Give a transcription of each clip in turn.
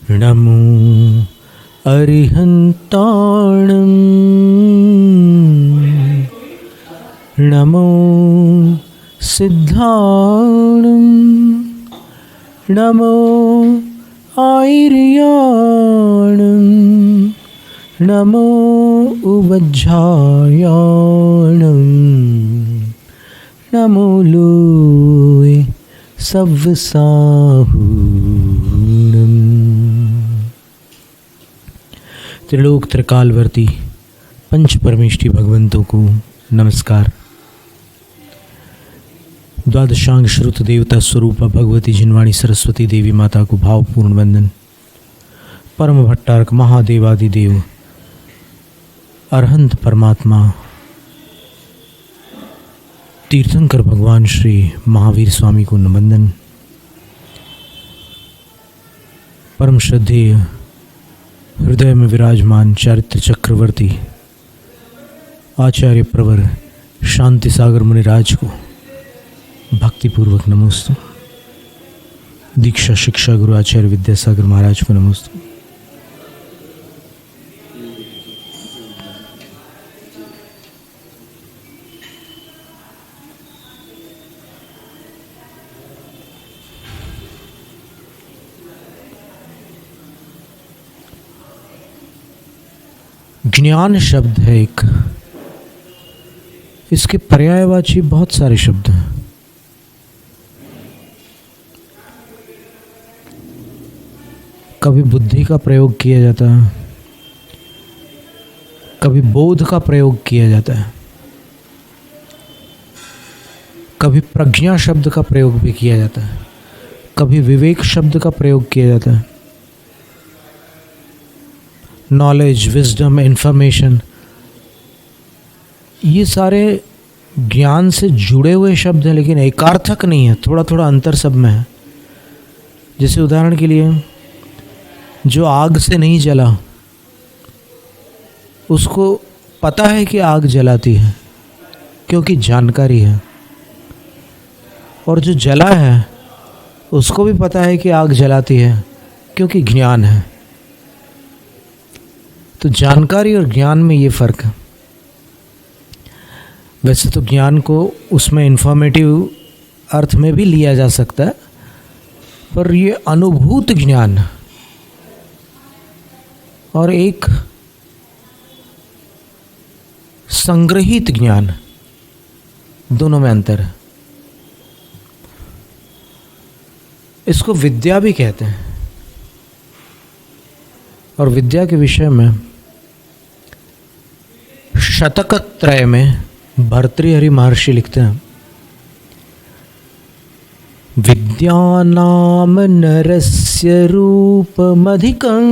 नमो अरिहन्ताणं नमो सिद्धाणं नमो आयर्याणं नमो उवज्झायाणं नमो लोय सव्वसाहूणं। त्रिलोक त्रिकालवर्ती पंच परमेष्टि भगवंतों को नमस्कार। द्वादशांग श्रुत देवता स्वरूप भगवती जिनवाणी सरस्वती देवी माता को भावपूर्ण वंदन। परम भट्टारक महादेवादिदेव अरहंत परमात्मा तीर्थंकर भगवान श्री महावीर स्वामी को नमन। परम श्रद्धेय हृदय में विराजमान चारित्र चक्रवर्ती आचार्य प्रवर शांति सागर मुनिराज को भक्तिपूर्वक नमोस्तु। दीक्षा शिक्षा गुरु आचार्य विद्यासागर महाराज को नमोस्तु। ज्ञान शब्द है एक, इसके पर्यायवाची बहुत सारे शब्द हैं। कभी बुद्धि का प्रयोग किया जाता है, कभी बोध का प्रयोग किया जाता है, कभी प्रज्ञा शब्द का प्रयोग भी किया जाता है, कभी विवेक शब्द का प्रयोग किया जाता है। नॉलेज, विजडम, इंफॉर्मेशन, ये सारे ज्ञान से जुड़े हुए शब्द हैं, लेकिन एकार्थक नहीं है, थोड़ा थोड़ा अंतर सब में है। जैसे उदाहरण के लिए, जो आग से नहीं जला उसको पता है कि आग जलाती है क्योंकि जानकारी है, और जो जला है उसको भी पता है कि आग जलाती है क्योंकि ज्ञान है। तो जानकारी और ज्ञान में ये फ़र्क है। वैसे तो ज्ञान को उसमें इन्फॉर्मेटिव अर्थ में भी लिया जा सकता है, पर ये अनुभूत ज्ञान और एक संग्रहित ज्ञान, दोनों में अंतर है। इसको विद्या भी कहते हैं। और विद्या के विषय में शतकत्रय में भर्तृहरि महर्षि लिखते हैं, विद्यानाम नरस्य रूपमधिकं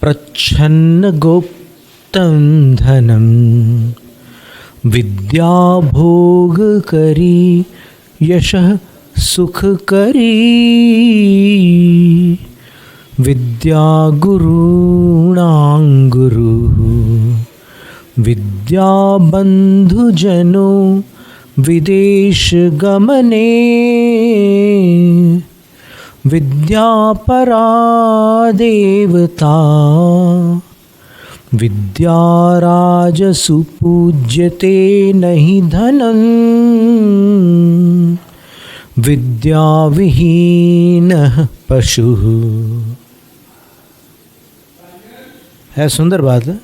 प्रच्छन्न गुप्तं धनं विद्या भोगकरी यशः सुखकरी विद्या गुरूणां गुरुः विद्या बंधुजनो विदेश गमने विद्या परा देवता विद्या राजसु पूज्यते नहि धनं विद्या विहीनः पशुः। है सुंदर बात है।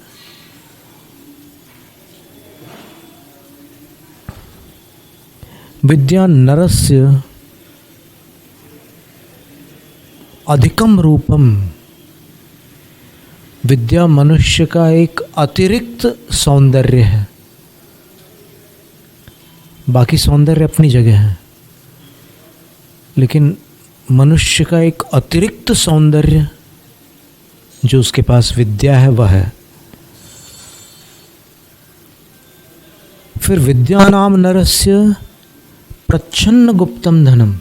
विद्या नरस्य अधिकम रूपम, विद्या मनुष्य का एक अतिरिक्त सौंदर्य है। बाकी सौंदर्य अपनी जगह है, लेकिन मनुष्य का एक अतिरिक्त सौंदर्य जो उसके पास विद्या है वह है। फिर विद्या नाम नरस्य प्रच्छन्न गुप्तम धनम,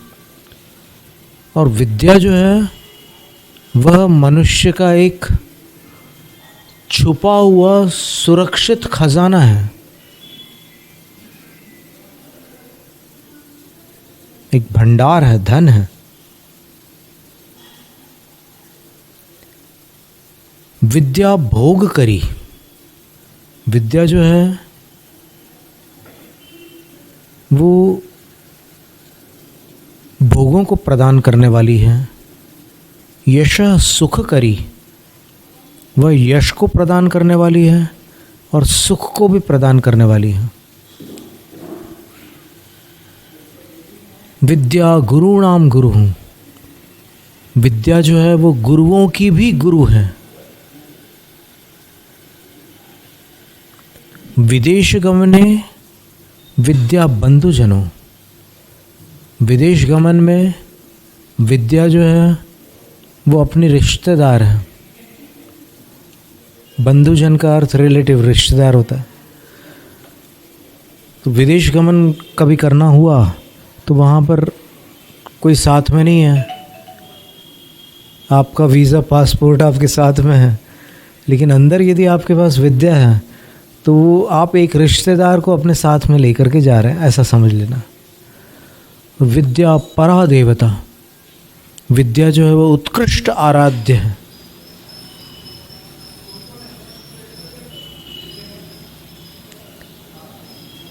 और विद्या जो है वह मनुष्य का एक छुपा हुआ सुरक्षित खजाना है, एक भंडार है, धन है। विद्या भोग करी। विद्या जो है वो भोगों को प्रदान करने वाली है। यश सुख करी, वह यश को प्रदान करने वाली है और सुख को भी प्रदान करने वाली है। विद्या गुरुणाम गुरु, विद्या जो है वो गुरुओं की भी गुरु है। विदेश गमने विद्या बंधुजनों, विदेश गमन में विद्या जो है वो अपनी रिश्तेदार है। बंधुजन का अर्थ रिलेटिव, रिश्तेदार होता है। तो विदेश गमन कभी करना हुआ तो वहाँ पर कोई साथ में नहीं है, आपका वीज़ा पासपोर्ट आपके साथ में है, लेकिन अंदर यदि आपके पास विद्या है तो वो आप एक रिश्तेदार को अपने साथ में लेकर के जा रहे हैं, ऐसा समझ लेना। विद्या परा देवता, विद्या जो है वो उत्कृष्ट आराध्य है।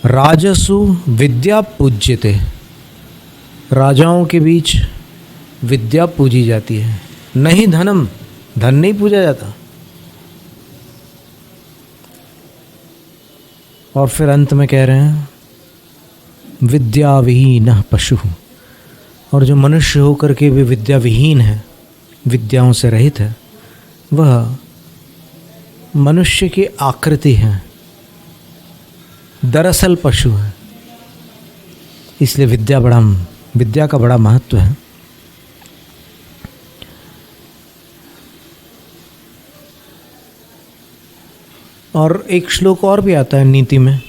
राजसु विद्या पूज्यते, राजाओं के बीच विद्या पूजी जाती है। नहीं धनम, धन नहीं पूजा जाता। और फिर अंत में कह रहे हैं विद्या विहीन पशु, और जो मनुष्य होकर के भी विद्या विहीन है, विद्याओं से रहित है, वह मनुष्य की आकृति है, दरअसल पशु है। इसलिए विद्या का बड़ा महत्व है। और एक श्लोक और भी आता है नीति में,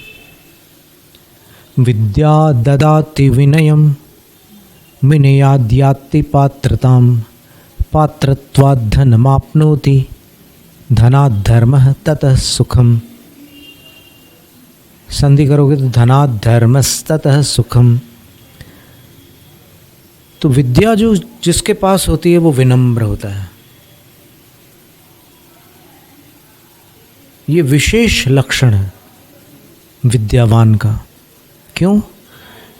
विद्या ददाति विनयम विनयाद्याति पात्रताम पात्रत्वात् धनमाप्नोति धनात् धर्मः ततः सुखम। संधि करोगे तो धनात् धर्मस्ततः सुखम। तो विद्या जो जिसके पास होती है वो विनम्र होता है। ये विशेष लक्षण है विद्यावान का। क्यों?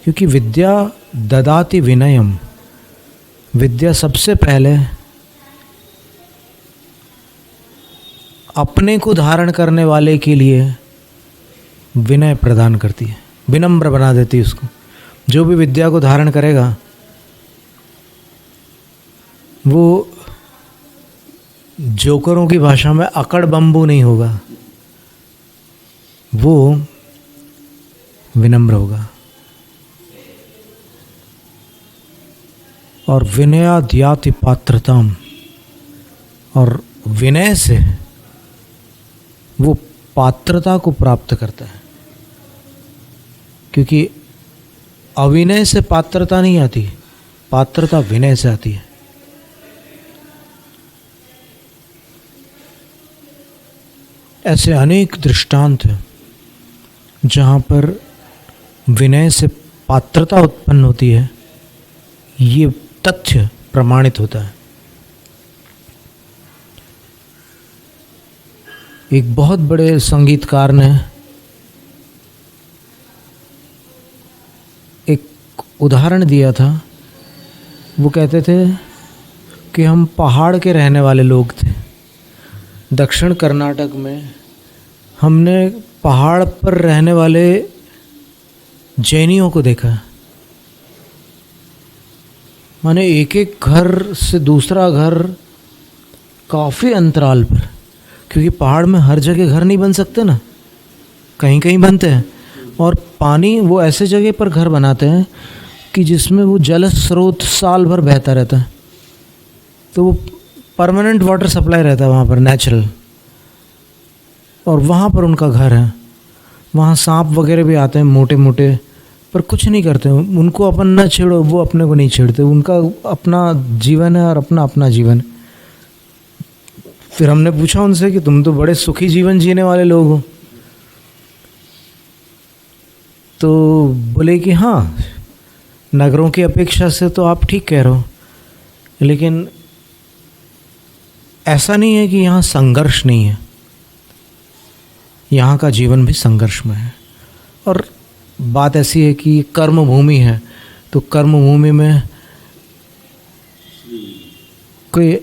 क्योंकि विद्या ददाति विनयम, विद्या सबसे पहले अपने को धारण करने वाले के लिए विनय प्रदान करती है, विनम्र बना देती है उसको। जो भी विद्या को धारण करेगा वो जोकरों की भाषा में अकड़ बम्बू नहीं होगा, वो विनम्र होगा। और विनयाद्याति पात्रताम, और विनय से वो पात्रता को प्राप्त करता है। क्योंकि अविनय से पात्रता नहीं आती, पात्रता विनय से आती है। ऐसे अनेक दृष्टांत हैं जहाँ पर विनय से पात्रता उत्पन्न होती है, ये तथ्य प्रमाणित होता है। एक बहुत बड़े संगीतकार ने एक उदाहरण दिया था। वो कहते थे कि हम पहाड़ के रहने वाले लोग थे। दक्षिण कर्नाटक में हमने पहाड़ पर रहने वाले जैनियों को देखा। माने एक एक घर से दूसरा घर काफ़ी अंतराल पर, क्योंकि पहाड़ में हर जगह घर नहीं बन सकते ना, कहीं कहीं बनते हैं। और पानी वो ऐसे जगह पर घर बनाते हैं कि जिसमें वो जल स्रोत साल भर बहता रहता है, तो वो परमानेंट वाटर सप्लाई रहता है वहाँ पर, नेचुरल। और वहाँ पर उनका घर है। वहाँ सांप वगैरह भी आते हैं मोटे मोटे, पर कुछ नहीं करते। उनको अपन न छेड़ो, वो अपने को नहीं छेड़ते। उनका अपना जीवन है और अपना अपना जीवन। फिर हमने पूछा उनसे कि तुम तो बड़े सुखी जीवन जीने वाले लोग हो। तो बोले कि हाँ, नगरों की अपेक्षा से तो आप ठीक कह रहे हो, लेकिन ऐसा नहीं है कि यहाँ संघर्ष नहीं है, यहाँ का जीवन भी संघर्ष में है। और बात ऐसी है कि कर्म भूमि है, तो कर्म भूमि में कोई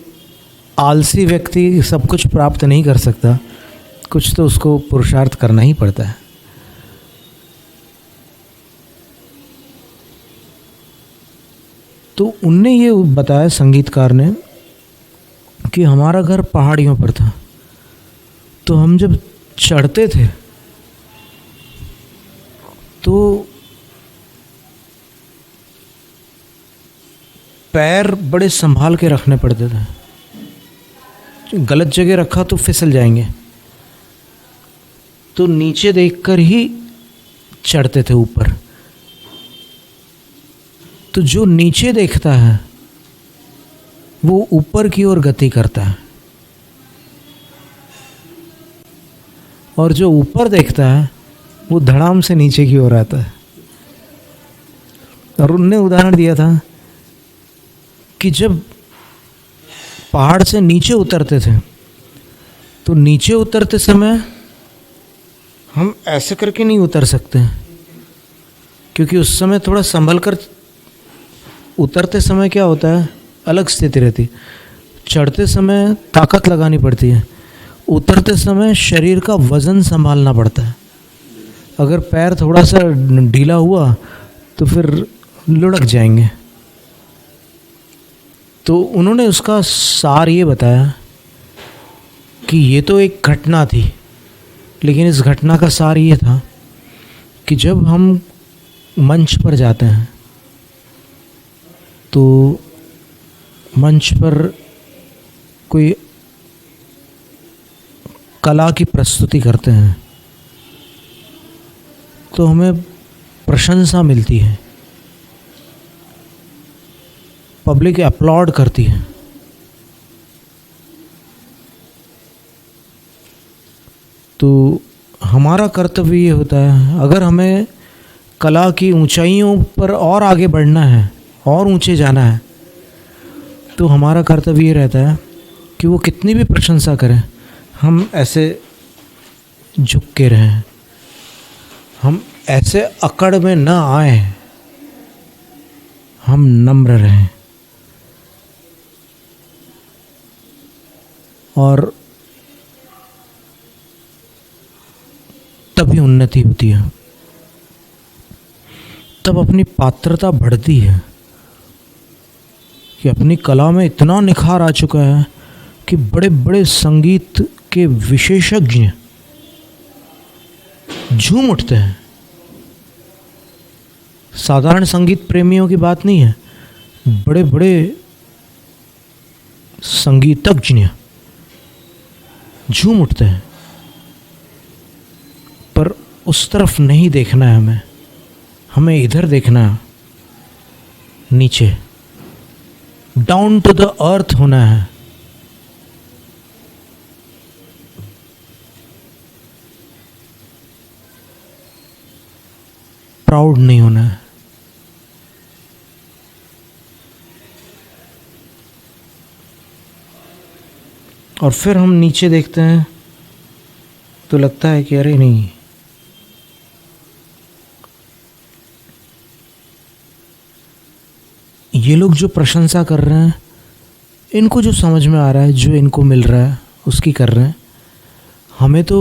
आलसी व्यक्ति सब कुछ प्राप्त नहीं कर सकता, कुछ तो उसको पुरुषार्थ करना ही पड़ता है। तो उनने ये बताया, संगीतकार ने, कि हमारा घर पहाड़ियों पर था, तो हम जब चढ़ते थे तो पैर बड़े संभाल के रखने पड़ते थे, गलत जगह रखा तो फिसल जाएंगे, तो नीचे देखकर ही चढ़ते थे ऊपर। तो जो नीचे देखता है वो ऊपर की ओर गति करता है, और जो ऊपर देखता है वो धड़ाम से नीचे की ओर आता है। और उनने उदाहरण दिया था कि जब पहाड़ से नीचे उतरते थे तो नीचे उतरते समय हम ऐसे करके नहीं उतर सकते, क्योंकि उस समय थोड़ा संभल कर उतरते समय क्या होता है, अलग स्थिति रहती। चढ़ते समय ताकत लगानी पड़ती है, उतरते समय शरीर का वज़न संभालना पड़ता है। अगर पैर थोड़ा सा ढीला हुआ तो फिर लुढ़क जाएंगे। तो उन्होंने उसका सार ये बताया कि ये तो एक घटना थी, लेकिन इस घटना का सार ये था कि जब हम मंच पर जाते हैं तो मंच पर कोई कला की प्रस्तुति करते हैं तो हमें प्रशंसा मिलती है, पब्लिक अपलॉड करती है। तो हमारा कर्तव्य ये होता है, अगर हमें कला की ऊंचाइयों पर और आगे बढ़ना है और ऊंचे जाना है, तो हमारा कर्तव्य ये रहता है कि वो कितनी भी प्रशंसा करें, हम ऐसे झुक के रहें, हम ऐसे अकड़ में न आए, हम नम्र रहें। और तभी उन्नति होती है, तब अपनी पात्रता बढ़ती है कि अपनी कला में इतना निखार आ चुका है कि बड़े बड़े संगीत के विशेषज्ञ झूम उठते हैं। साधारण संगीत प्रेमियों की बात नहीं है, बड़े बड़े संगीतज्ञ झूम उठते हैं। पर उस तरफ नहीं देखना है हमें, हमें इधर देखना है, नीचे, डाउन टू द अर्थ होना है। प्राउड नहीं होना है। और फिर हम नीचे देखते हैं तो लगता है कि अरे नहीं, ये लोग जो प्रशंसा कर रहे हैं, इनको जो समझ में आ रहा है, जो इनको मिल रहा है उसकी कर रहे हैं, हमें तो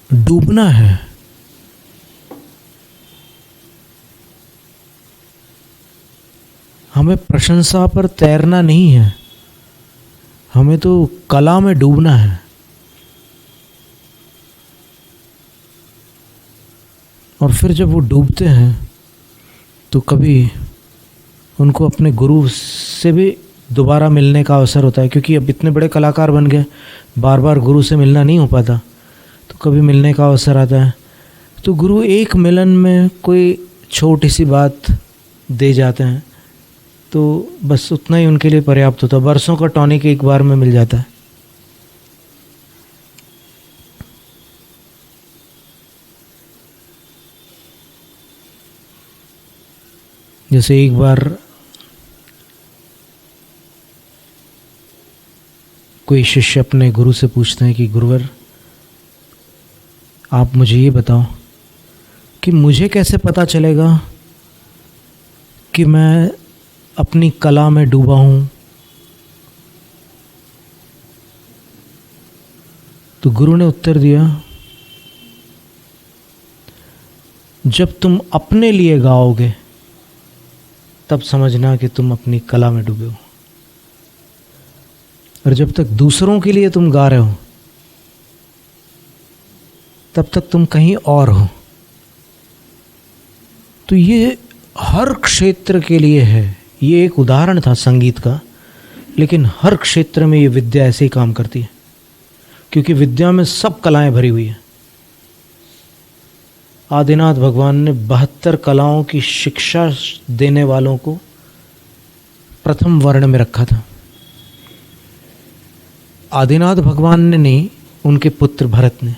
डूबना है। हमें प्रशंसा पर तैरना नहीं है, हमें तो कला में डूबना है। और फिर जब वो डूबते हैं तो कभी उनको अपने गुरु से भी दोबारा मिलने का अवसर होता है, क्योंकि अब इतने बड़े कलाकार बन गए, बार बार गुरु से मिलना नहीं हो पाता, तो कभी मिलने का अवसर आता है। तो गुरु एक मिलन में कोई छोटी सी बात दे जाते हैं, तो बस उतना ही उनके लिए पर्याप्त होता है। बरसों का टॉनिक एक बार में मिल जाता है। जैसे एक बार कोई शिष्य अपने गुरु से पूछते हैं कि गुरुवर, आप मुझे ये बताओ कि मुझे कैसे पता चलेगा कि मैं अपनी कला में डूबा हूँ। तो गुरु ने उत्तर दिया, जब तुम अपने लिए गाओगे तब समझना कि तुम अपनी कला में डूबे हो, और जब तक दूसरों के लिए तुम गा रहे हो तब तक तुम कहीं और हो। तो ये हर क्षेत्र के लिए है। ये एक उदाहरण था संगीत का, लेकिन हर क्षेत्र में ये विद्या ऐसे ही काम करती है, क्योंकि विद्या में सब कलाएं भरी हुई हैं। आदिनाथ भगवान ने 72 कलाओं की शिक्षा देने वालों को प्रथम वर्ण में रखा था। आदिनाथ भगवान ने नहीं, उनके पुत्र भरत ने।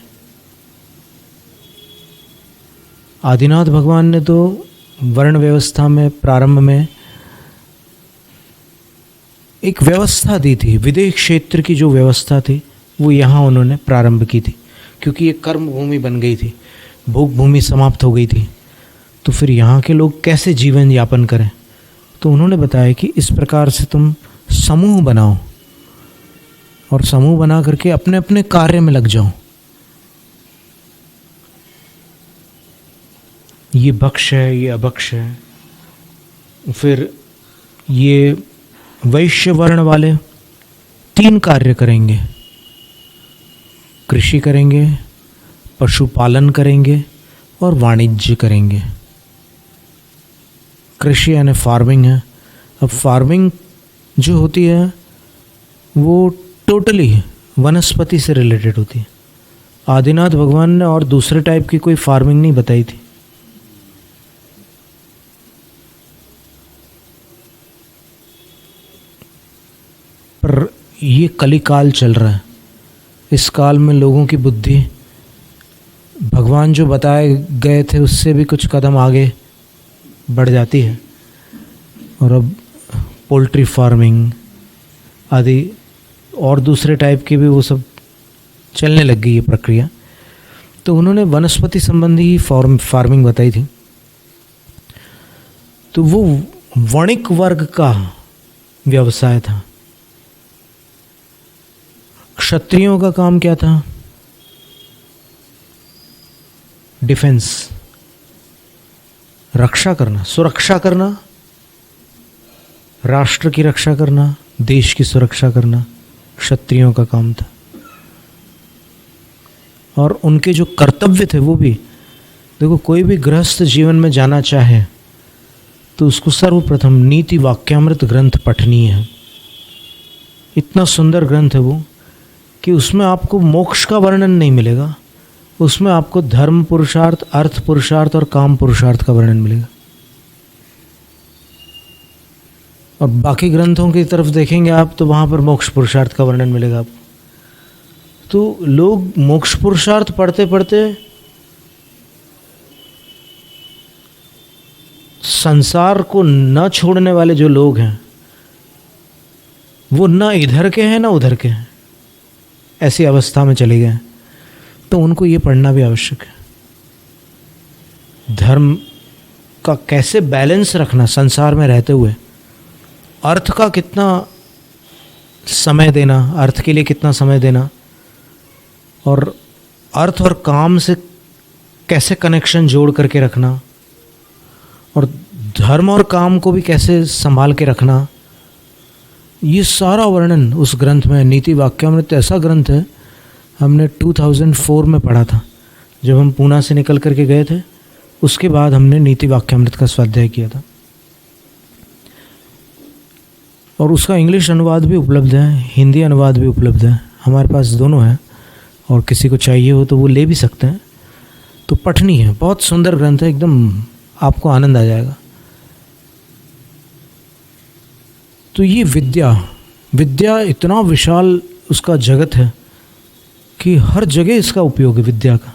आदिनाथ भगवान ने तो वर्ण व्यवस्था में प्रारंभ में एक व्यवस्था दी थी। विदेह क्षेत्र की जो व्यवस्था थी वो यहाँ उन्होंने प्रारंभ की थी, क्योंकि ये कर्म भूमि बन गई थी, भोग भूमि समाप्त हो गई थी। तो फिर यहाँ के लोग कैसे जीवन यापन करें, तो उन्होंने बताया कि इस प्रकार से तुम समूह बनाओ और समूह बना करके अपने अपने कार्य में लग जाओ। ये भक्ष है, ये अभक्ष है। फिर ये वैश्य वर्ण वाले 3 कार्य करेंगे, कृषि करेंगे, पशुपालन करेंगे और वाणिज्य करेंगे। कृषि यानी फार्मिंग है। अब फार्मिंग जो होती है वो टोटली वनस्पति से रिलेटेड होती है। आदिनाथ भगवान ने और दूसरे टाइप की कोई फार्मिंग नहीं बताई थी। पर ये कलिकाल चल रहा है। इस काल में लोगों की बुद्धि भगवान जो बताए गए थे उससे भी कुछ कदम आगे बढ़ जाती है, और अब पोल्ट्री फार्मिंग आदि और दूसरे टाइप की भी वो सब चलने लग गई है प्रक्रिया। तो उन्होंने वनस्पति संबंधी ही फार्मिंग बताई थी। तो वो वणिक वर्ग का व्यवसाय था। क्षत्रियों का काम क्या था? डिफेंस, रक्षा करना, सुरक्षा करना, राष्ट्र की रक्षा करना, देश की सुरक्षा करना क्षत्रियों का काम था। और उनके जो कर्तव्य थे वो भी, देखो कोई भी गृहस्थ जीवन में जाना चाहे तो उसको सर्वप्रथम नीति वाक्यामृत ग्रंथ पठनीय है। इतना सुंदर ग्रंथ है वो कि उसमें आपको मोक्ष का वर्णन नहीं मिलेगा, उसमें आपको धर्म पुरुषार्थ, अर्थ पुरुषार्थ और काम पुरुषार्थ का वर्णन मिलेगा। और बाकी ग्रंथों की तरफ देखेंगे आप तो वहाँ पर मोक्ष पुरुषार्थ का वर्णन मिलेगा आपको। तो लोग मोक्ष पुरुषार्थ पढ़ते पढ़ते संसार को न छोड़ने वाले जो लोग हैं वो न इधर के हैं न उधर के हैं, ऐसी अवस्था में चले गए। तो उनको ये पढ़ना भी आवश्यक है। धर्म का कैसे बैलेंस रखना संसार में रहते हुए, अर्थ का कितना समय देना, अर्थ के लिए कितना समय देना, और अर्थ और काम से कैसे कनेक्शन जोड़ करके रखना, और धर्म और काम को भी कैसे संभाल के रखना, ये सारा वर्णन उस ग्रंथ में। नीति वाक्यामृत ऐसा ग्रंथ है, हमने 2004 में पढ़ा था जब हम पूना से निकल करके गए थे। उसके बाद हमने नीति वाक्यामृत का स्वाध्याय किया था, और उसका इंग्लिश अनुवाद भी उपलब्ध है, हिंदी अनुवाद भी उपलब्ध है। हमारे पास दोनों हैं, और किसी को चाहिए हो तो वो ले भी सकते हैं। तो पठनी है, बहुत सुंदर ग्रंथ है, एकदम आपको आनंद आ जाएगा। तो ये विद्या इतना विशाल उसका जगत है कि हर जगह इसका उपयोग है विद्या का।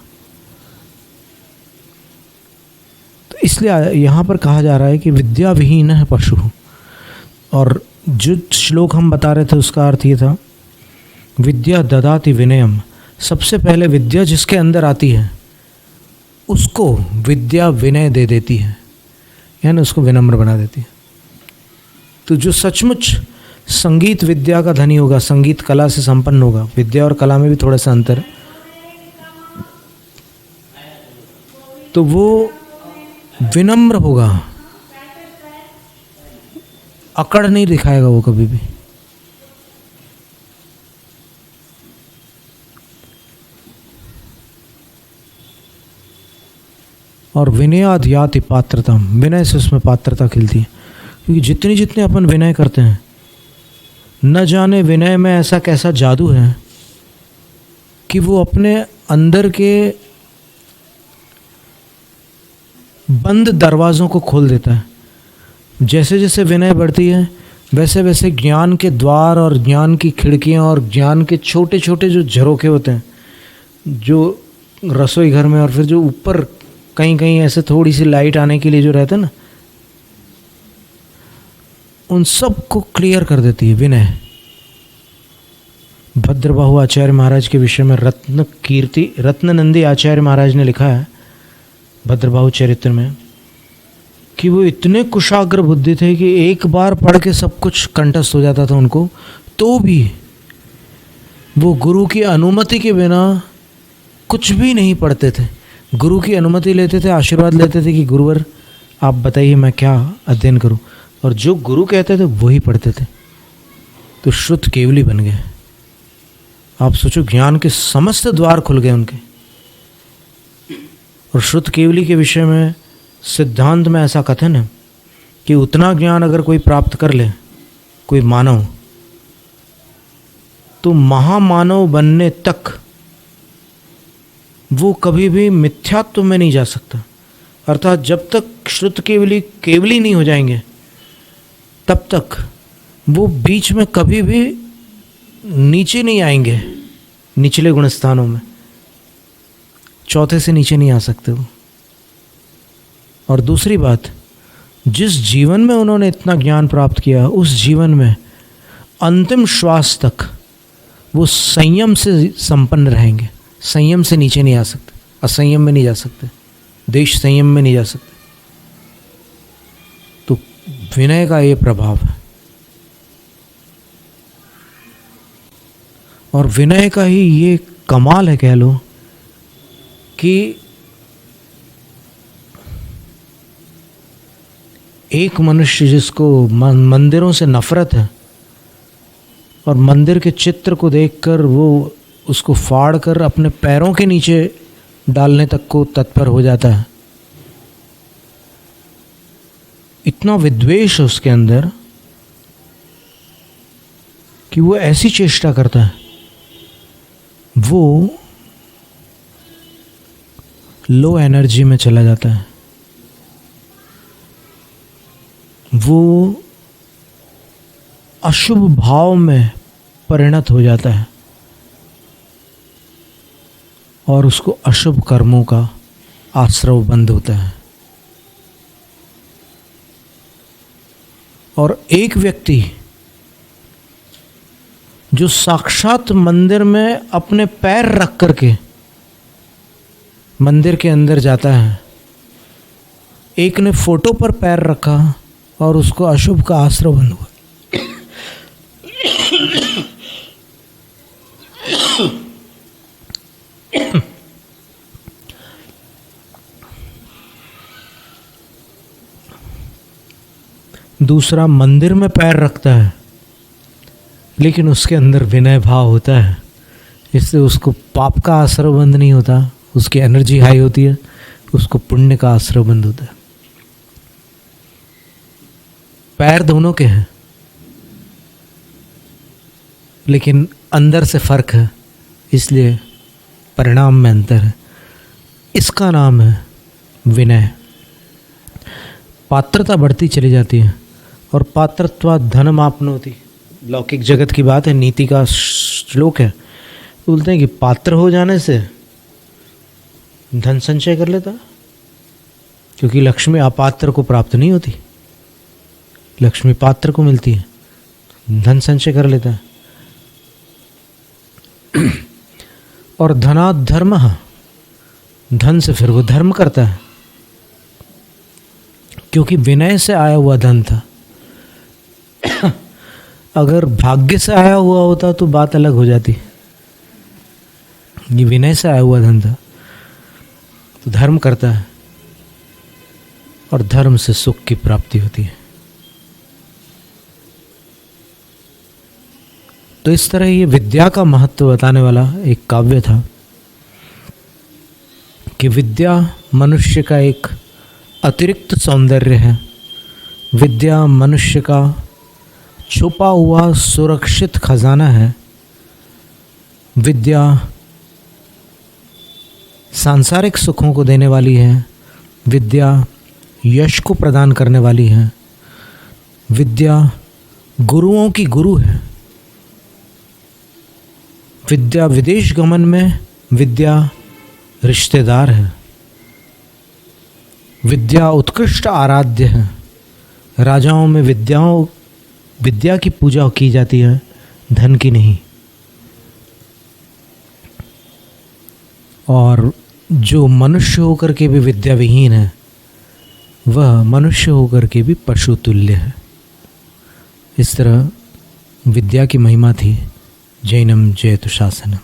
तो इसलिए यहाँ पर कहा जा रहा है कि विद्या विहीन है पशु। और जो श्लोक हम बता रहे थे उसका अर्थ ये था, विद्या ददाति विनयम। सबसे पहले विद्या जिसके अंदर आती है उसको विद्या विनय दे देती है, यानी उसको विनम्र बना देती है। तो जो सचमुच संगीत विद्या का धनी होगा, संगीत कला से संपन्न होगा, विद्या और कला में भी थोड़ा सा अंतर है, तो वो विनम्र होगा, अकड़ नहीं दिखाएगा वो कभी भी। और विनयाद याति पात्रता, विनय से उसमें पात्रता खिलती है। क्योंकि जितनी जितने अपन विनय करते हैं, न जाने विनय में ऐसा कैसा जादू है कि वो अपने अंदर के बंद दरवाज़ों को खोल देता है। जैसे जैसे विनय बढ़ती है वैसे वैसे ज्ञान के द्वार और ज्ञान की खिड़कियाँ और ज्ञान के छोटे छोटे जो झरोखे होते हैं, जो रसोई घर में और फिर जो ऊपर कहीं कहीं ऐसे थोड़ी सी लाइट आने के लिए जो रहता है ना, उन सब को क्लियर कर देती है विनय। भद्रबाहु आचार्य महाराज के विषय में रत्ननंदी आचार्य महाराज ने लिखा है भद्रबाहु चरित्र में कि वो इतने कुशाग्र बुद्धि थे कि एक बार पढ़ के सब कुछ कंठस्थ हो जाता था उनको, तो भी वो गुरु की अनुमति के बिना कुछ भी नहीं पढ़ते थे। गुरु की अनुमति लेते थे, आशीर्वाद लेते थे कि गुरुवर आप बताइए मैं क्या अध्ययन करूं, और जो गुरु कहते थे वही पढ़ते थे। तो श्रुत केवली बन गए। आप सोचो, ज्ञान के समस्त द्वार खुल गए उनके। और श्रुत केवली के विषय में सिद्धांत में ऐसा कथन है कि उतना ज्ञान अगर कोई प्राप्त कर ले, कोई मानव, तो महामानव बनने तक वो कभी भी मिथ्यात्व में नहीं जा सकता। अर्थात जब तक श्रुत केवली नहीं हो जाएंगे तब तक वो बीच में कभी भी नीचे नहीं आएंगे, निचले गुण स्थानों में चौथे से नीचे नहीं आ सकते वो। और दूसरी बात, जिस जीवन में उन्होंने इतना ज्ञान प्राप्त किया, उस जीवन में अंतिम श्वास तक वो संयम से संपन्न रहेंगे। संयम से नीचे नहीं आ सकते, असंयम में नहीं जा सकते, देश संयम में नहीं जा सकते। तो विनय का ये प्रभाव है। और विनय का ही ये कमाल है, कह लो, कि एक मनुष्य जिसको मंदिरों से नफरत है और मंदिर के चित्र को देखकर वो उसको फाड़ कर अपने पैरों के नीचे डालने तक को तत्पर हो जाता है, इतना विद्वेष है उसके अंदर कि वो ऐसी चेष्टा करता है, वो लो एनर्जी में चला जाता है, वो अशुभ भाव में परिणत हो जाता है और उसको अशुभ कर्मों का आश्रव बंद होता है। और एक व्यक्ति जो साक्षात मंदिर में अपने पैर रख करके मंदिर के अंदर जाता है, एक ने फोटो पर पैर रखा और उसको अशुभ का आश्रय बंद हुआ। दूसरा मंदिर में पैर रखता है लेकिन उसके अंदर विनय भाव होता है, इससे उसको पाप का आश्रय बंद नहीं होता, उसकी एनर्जी हाई होती है, उसको पुण्य का आश्रय बंद होता है। पैर दोनों के हैं लेकिन अंदर से फर्क है, इसलिए परिणाम में अंतर है। इसका नाम है विनय। पात्रता बढ़ती चली जाती है और पात्रत्वा धनम आपनोति, लौकिक जगत की बात है, नीति का श्लोक है। बोलते हैं कि पात्र हो जाने से धन संचय कर लेता, क्योंकि लक्ष्मी अपात्र को प्राप्त नहीं होती, लक्ष्मी पात्र को मिलती है, धन संचय कर लेता है। और धनात् धर्मः, धन से फिर वो धर्म करता है, क्योंकि विनय से आया हुआ धन था। अगर भाग्य से आया हुआ होता तो बात अलग हो जाती, ये विनय से आया हुआ धन था तो धर्म करता है और धर्म से सुख की प्राप्ति होती है। तो इस तरह ये विद्या का महत्व बताने वाला एक काव्य था कि विद्या मनुष्य का एक अतिरिक्त सौंदर्य है, विद्या मनुष्य का छुपा हुआ सुरक्षित खजाना है, विद्या सांसारिक सुखों को देने वाली है, विद्या यश को प्रदान करने वाली है, विद्या गुरुओं की गुरु है, विद्या विदेश गमन में विद्या रिश्तेदार है, विद्या उत्कृष्ट आराध्य है। राजाओं में विद्या की पूजा की जाती है, धन की नहीं। और जो मनुष्य होकर के भी विद्या विहीन है वह मनुष्य होकर के भी पशु तुल्य है। इस तरह विद्या की महिमा थी। जैनम जयतु शासनम।